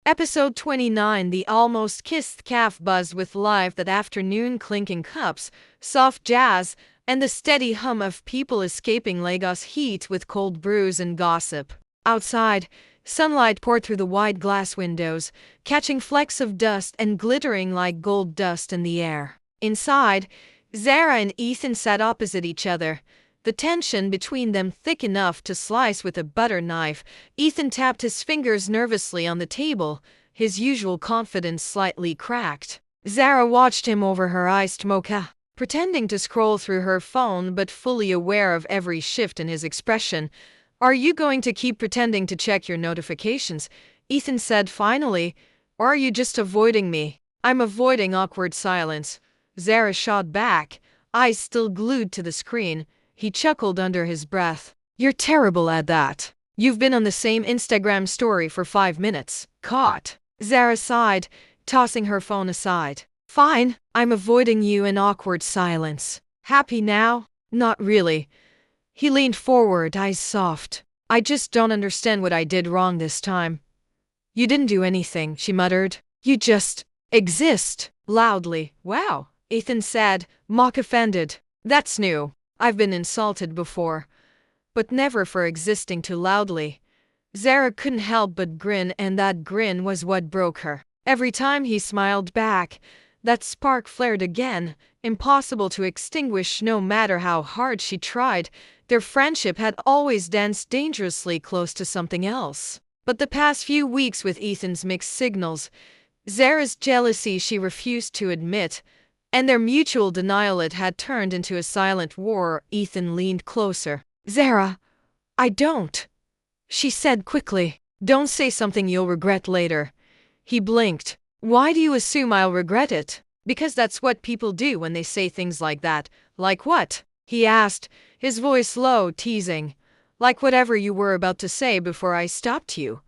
Episode 29. The almost kissed calf buzzed with life that afternoon, clinking cups, soft jazz, and the steady hum of people escaping Lagos heat with cold brews and gossip. Outside, sunlight poured through the wide glass windows, catching flecks of dust and glittering like gold dust in the air. Inside, Zara and Ethan sat opposite each other, the tension between them thick enough to slice with a butter knife. Ethan tapped his fingers nervously on the table, his usual confidence slightly cracked. Zara watched him over her iced mocha, pretending to scroll through her phone but fully aware of every shift in his expression. "Are you going to keep pretending to check your notifications?" Ethan said finally. "Or are you just avoiding me?" "I'm avoiding awkward silence," Zara shot back, eyes still glued to the screen. He chuckled under his breath. "You're terrible at that. You've been on the same Instagram story for 5 minutes. Caught." Zara sighed, tossing her phone aside. "Fine, I'm avoiding you in awkward silence. Happy now?" "Not really." He leaned forward, eyes soft. "I just don't understand what I did wrong this time." "You didn't do anything," she muttered. "You just exist." Loudly. "Wow," Ethan said, mock offended. "That's new. I've been insulted before, but never for existing too loudly." Zara couldn't help but grin, and that grin was what broke her. Every time he smiled back, that spark flared again, impossible to extinguish no matter how hard she tried. Their friendship had always danced dangerously close to something else. But the past few weeks with Ethan's mixed signals, Zara's jealousy she refused to admit, and their mutual denial, it had turned into a silent war. Ethan leaned closer. "Zara, I don't," she said quickly. "Don't say something you'll regret later." He blinked. "Why do you assume I'll regret it?" "Because that's what people do when they say things like that." "Like what?" he asked, his voice low, teasing. "Like whatever you were about to say before I stopped you."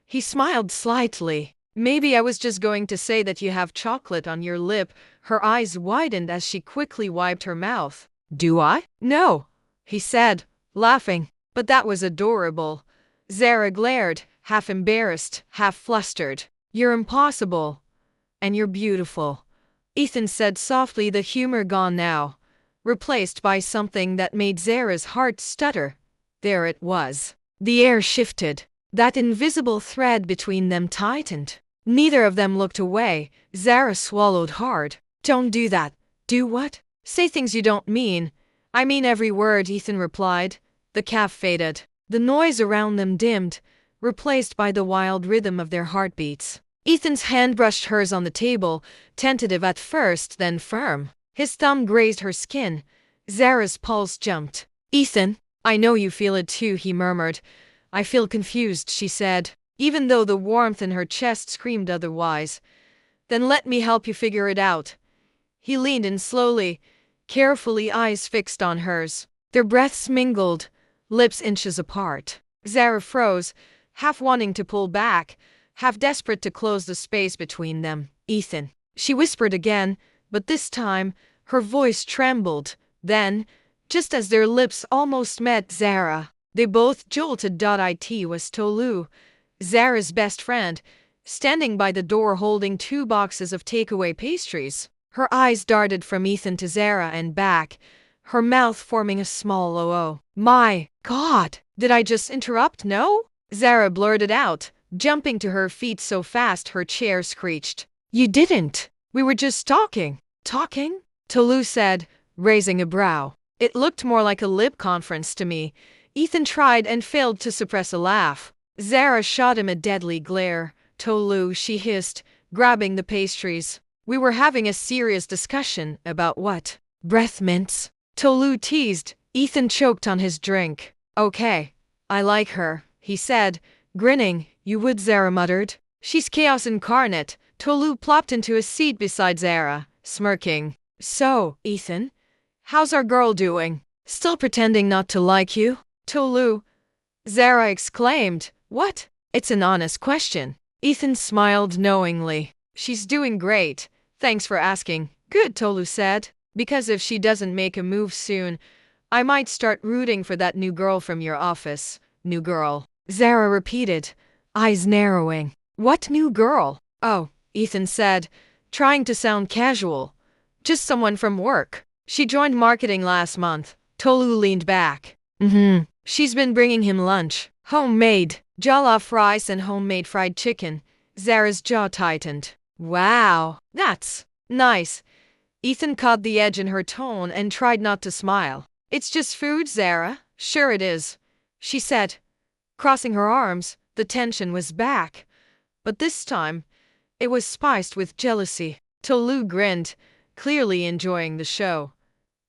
He smiled slightly. "Maybe I was just going to say that you have chocolate on your lip." Her eyes widened as she quickly wiped her mouth. "Do I?" "No," he said, laughing. "But that was adorable." Zara glared, half embarrassed, half flustered. "You're impossible. And you're beautiful," Ethan said softly, the humor gone now, replaced by something that made Zara's heart stutter. There it was. The air shifted. That invisible thread between them tightened. Neither of them looked away. Zara swallowed hard. "Don't do that." "Do what?" "Say things you don't mean." "I mean every word," Ethan replied. The calf faded. The noise around them dimmed, replaced by the wild rhythm of their heartbeats. Ethan's hand brushed hers on the table, tentative at first, then firm. His thumb grazed her skin. Zara's pulse jumped. "Ethan, I know you feel it too," he murmured. "I feel confused," she said, even though the warmth in her chest screamed otherwise. "Then let me help you figure it out." He leaned in slowly, carefully, eyes fixed on hers. Their breaths mingled, lips inches apart. Zara froze, half wanting to pull back, half desperate to close the space between them. "Ethan," she whispered again, but this time her voice trembled. Then, just as their lips almost met, Zara, they both jolted. It was Tolu, Zara's best friend, standing by the door holding 2 boxes of takeaway pastries. Her eyes darted from Ethan to Zara and back, her mouth forming a small O. "My God, did I just interrupt?" "No," Zara blurted out, jumping to her feet so fast her chair screeched. "You didn't. We were just talking." "Talking?" Tolu said, raising a brow. "It looked more like a lip conference to me." Ethan tried and failed to suppress a laugh. Zara shot him a deadly glare. "Tolu," she hissed, grabbing the pastries. "We were having a serious discussion." "About what?" "Breath mints," Tolu teased. Ethan choked on his drink. "Okay, I like her," he said, grinning. "You would," Zara muttered. "She's chaos incarnate." Tolu plopped into a seat beside Zara, smirking. "So, Ethan, how's our girl doing? Still pretending not to like you?" "Tolu," Zara exclaimed. "What?" "It's an honest question." Ethan smiled knowingly. "She's doing great. Thanks for asking." "Good," Tolu said. "Because if she doesn't make a move soon, I might start rooting for that new girl from your office." "New girl," Zara repeated, eyes narrowing. What new girl? Oh, Ethan said, trying to sound casual. Just someone from work. She joined marketing last month. Tolu leaned back. She's been bringing him lunch. Homemade jollof rice and homemade fried chicken. Zara's jaw tightened. Wow, that's nice. Ethan caught the edge in her tone and tried not to smile. It's just food, Zara. Sure it is, she said. Crossing her arms, the tension was back. But this time, it was spiced with jealousy. Tolu grinned, clearly enjoying the show.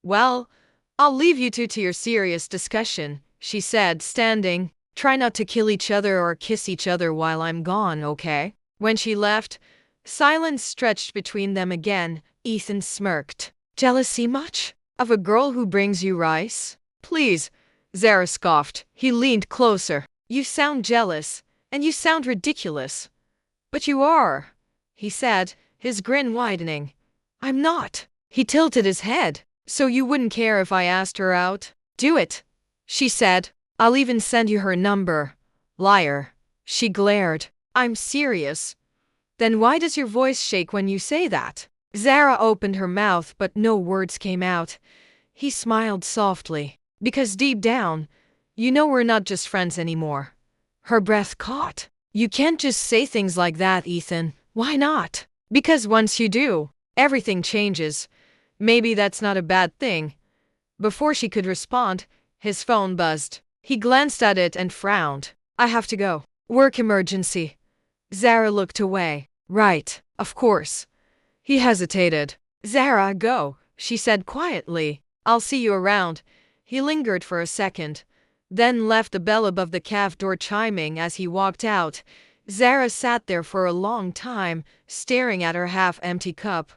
Well, I'll leave you two to your serious discussion, she said, standing. Try not to kill each other or kiss each other while I'm gone, okay? When she left, silence stretched between them again. Ethan smirked. Jealousy much? Of a girl who brings you rice? Please, Zara scoffed. He leaned closer. You sound jealous, and you sound ridiculous. But you are, he said, his grin widening. I'm not. He tilted his head. So you wouldn't care if I asked her out? Do it, she said. I'll even send you her number. Liar. She glared. I'm serious. Then why does your voice shake when you say that? Zara opened her mouth, but no words came out. He smiled softly. Because deep down, you know we're not just friends anymore. Her breath caught. You can't just say things like that, Ethan. Why not? Because once you do, everything changes. Maybe that's not a bad thing. Before she could respond, his phone buzzed. He glanced at it and frowned. I have to go. Work emergency. Zara looked away. Right, of course. He hesitated. Zara, go, she said quietly. I'll see you around. He lingered for a second, then left the bell above the caf door chiming as he walked out. Zara sat there for a long time, staring at her half-empty cup,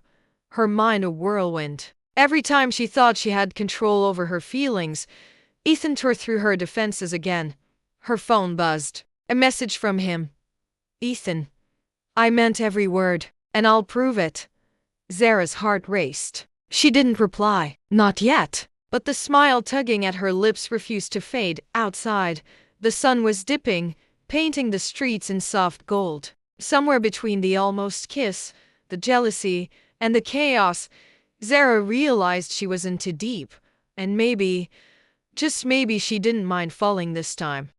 her mind a whirlwind. Every time she thought she had control over her feelings, Ethan tore through her defenses again. Her phone buzzed. A message from him. Ethan, I meant every word, and I'll prove it. Zara's heart raced. She didn't reply. Not yet. But the smile tugging at her lips refused to fade. Outside, the sun was dipping, painting the streets in soft gold. Somewhere between the almost kiss, the jealousy, and the chaos, Zara realized she was in too deep, and maybe, just maybe, she didn't mind falling this time.